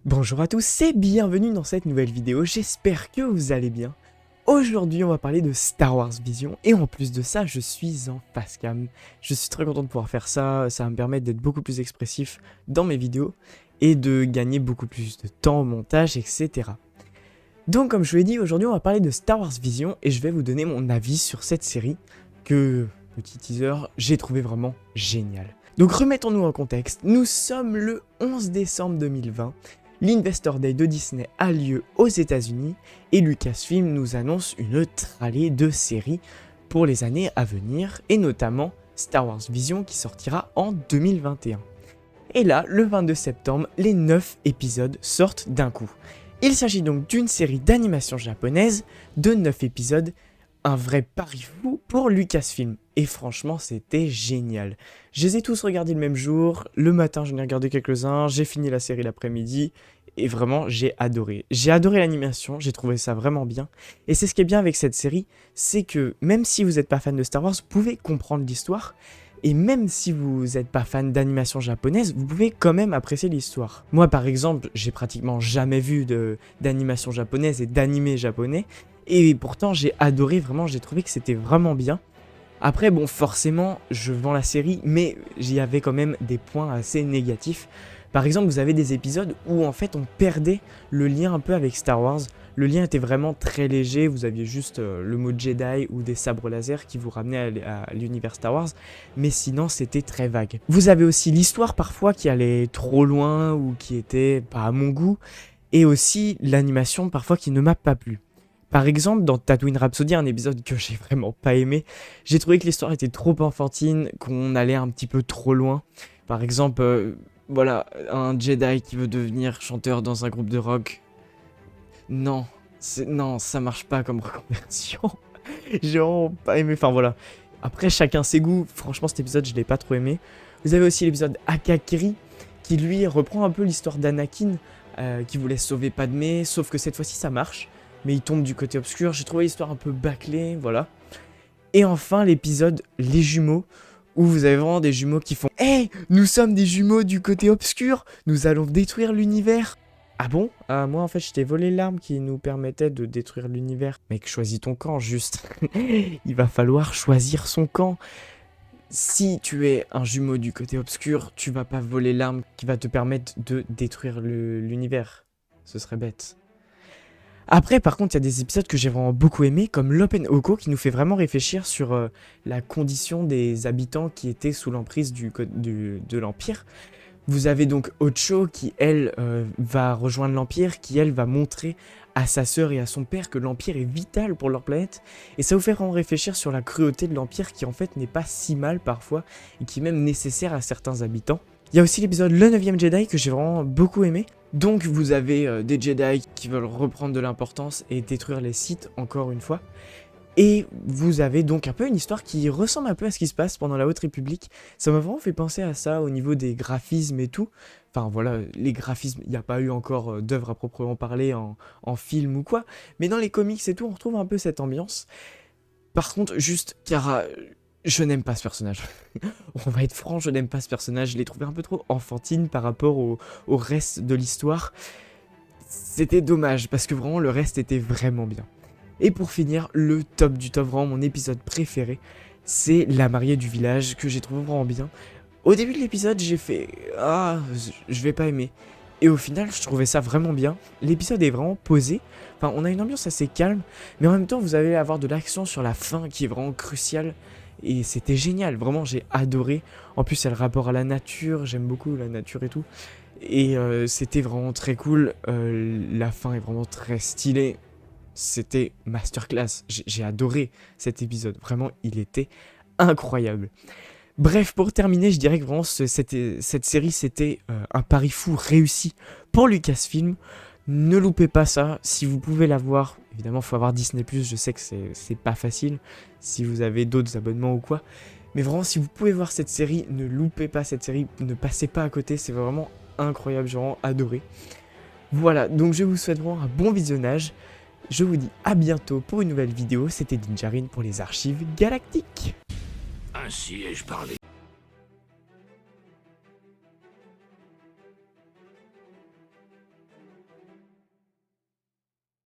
Bonjour à tous et bienvenue dans cette nouvelle vidéo, j'espère que vous allez bien. Aujourd'hui on va parler de Star Wars Vision et en plus de ça je suis en facecam. Je suis très content de pouvoir faire ça, ça va me permettre d'être beaucoup plus expressif dans mes vidéos et de gagner beaucoup plus de temps au montage, etc. Donc comme je vous l'ai dit, aujourd'hui on va parler de Star Wars Vision et je vais vous donner mon avis sur cette série que, petit teaser, j'ai trouvé vraiment génial. Donc remettons-nous en contexte, nous sommes le 11 décembre 2020. L'Investor Day de Disney a lieu aux États-Unis et Lucasfilm nous annonce une tralée de séries pour les années à venir et notamment Star Wars Vision qui sortira en 2021. Et là, le 22 septembre, les 9 épisodes sortent d'un coup. Il s'agit donc d'une série d'animation japonaise de 9 épisodes, un vrai pari fou pour Lucasfilm. Et franchement, c'était génial. Je les ai tous regardés le même jour, le matin j'en ai regardé quelques-uns, j'ai fini la série l'après-midi, et vraiment j'ai adoré. J'ai adoré l'animation, j'ai trouvé ça vraiment bien. Et c'est ce qui est bien avec cette série, c'est que même si vous n'êtes pas fan de Star Wars, vous pouvez comprendre l'histoire. Et même si vous n'êtes pas fan d'animation japonaise, vous pouvez quand même apprécier l'histoire. Moi par exemple, j'ai pratiquement jamais vu d'animation japonaise et d'animé japonais. Et pourtant j'ai adoré, vraiment j'ai trouvé que c'était vraiment bien. Après bon forcément je vends la série mais j'y avais quand même des points assez négatifs. Par exemple vous avez des épisodes où en fait on perdait le lien un peu avec Star Wars. Le lien était vraiment très léger, vous aviez juste le mot Jedi ou des sabres laser qui vous ramenaient à l'univers Star Wars. Mais sinon c'était très vague. Vous avez aussi l'histoire parfois qui allait trop loin ou qui était pas à mon goût. Et aussi l'animation parfois qui ne m'a pas plu. Par exemple, dans Tatooine Rhapsody, un épisode que j'ai vraiment pas aimé, j'ai trouvé que l'histoire était trop enfantine, qu'on allait un petit peu trop loin. Par exemple, voilà, un Jedi qui veut devenir chanteur dans un groupe de rock. Non, non, ça marche pas comme reconversion. J'ai vraiment pas aimé, enfin voilà. Après, chacun ses goûts, franchement cet épisode je l'ai pas trop aimé. Vous avez aussi l'épisode Akakiri, qui lui reprend un peu l'histoire d'Anakin, qui voulait sauver Padmé, sauf que cette fois-ci ça marche. Mais il tombe du côté obscur, j'ai trouvé l'histoire un peu bâclée, voilà. Et enfin l'épisode Les Jumeaux, où vous avez vraiment des jumeaux qui font « Hey, nous sommes des jumeaux du côté obscur, nous allons détruire l'univers !» Ah bon? Moi en fait je t'ai volé l'arme qui nous permettait de détruire l'univers. Mec, choisis ton camp juste. Il va falloir choisir son camp. Si tu es un jumeau du côté obscur, tu vas pas voler l'arme qui va te permettre de détruire l'univers. Ce serait bête. Après, par contre, il y a des épisodes que j'ai vraiment beaucoup aimés, comme l'Open Oko, qui nous fait vraiment réfléchir sur la condition des habitants qui étaient sous l'emprise de l'Empire. Vous avez donc Ocho qui, elle, va rejoindre l'Empire, qui, elle, va montrer à sa sœur et à son père que l'Empire est vital pour leur planète. Et ça vous fait vraiment réfléchir sur la cruauté de l'Empire, qui en fait n'est pas si mal parfois, et qui est même nécessaire à certains habitants. Il y a aussi l'épisode Le 9e Jedi que j'ai vraiment beaucoup aimé. Donc vous avez des Jedi qui veulent reprendre de l'importance et détruire les Sith encore une fois. Et vous avez donc un peu une histoire qui ressemble un peu à ce qui se passe pendant la Haute République. Ça m'a vraiment fait penser à ça au niveau des graphismes et tout. Enfin voilà, les graphismes, il n'y a pas eu encore d'œuvre à proprement parler en film ou quoi. Mais dans les comics et tout, on retrouve un peu cette ambiance. Par contre, juste, Cara, je n'aime pas ce personnage. On va être franc, je n'aime pas ce personnage. Je l'ai trouvé un peu trop enfantine par rapport au reste de l'histoire. C'était dommage, parce que vraiment, le reste était vraiment bien. Et pour finir, le top du top, vraiment mon épisode préféré, c'est la mariée du village, que j'ai trouvé vraiment bien. Au début de l'épisode, j'ai fait « Ah, je vais pas aimer ». Et au final, je trouvais ça vraiment bien. L'épisode est vraiment posé. Enfin, on a une ambiance assez calme, mais en même temps, vous allez avoir de l'action sur la fin qui est vraiment cruciale. Et c'était génial, vraiment j'ai adoré. En plus il y a le rapport à la nature, j'aime beaucoup la nature et tout. Et c'était vraiment très cool, la fin est vraiment très stylée. C'était masterclass, j'ai adoré cet épisode, vraiment il était incroyable. Bref, pour terminer, je dirais que vraiment cette série c'était un pari fou réussi pour Lucasfilm. Ne loupez pas ça, si vous pouvez la voir, évidemment il faut avoir Disney+, je sais que c'est pas facile, si vous avez d'autres abonnements ou quoi, mais vraiment si vous pouvez voir cette série, ne loupez pas cette série, ne passez pas à côté, c'est vraiment incroyable, j'ai vraiment adoré. Voilà, donc je vous souhaite vraiment un bon visionnage, je vous dis à bientôt pour une nouvelle vidéo, c'était Dinjarin pour les archives galactiques. Ainsi ai-je parlé.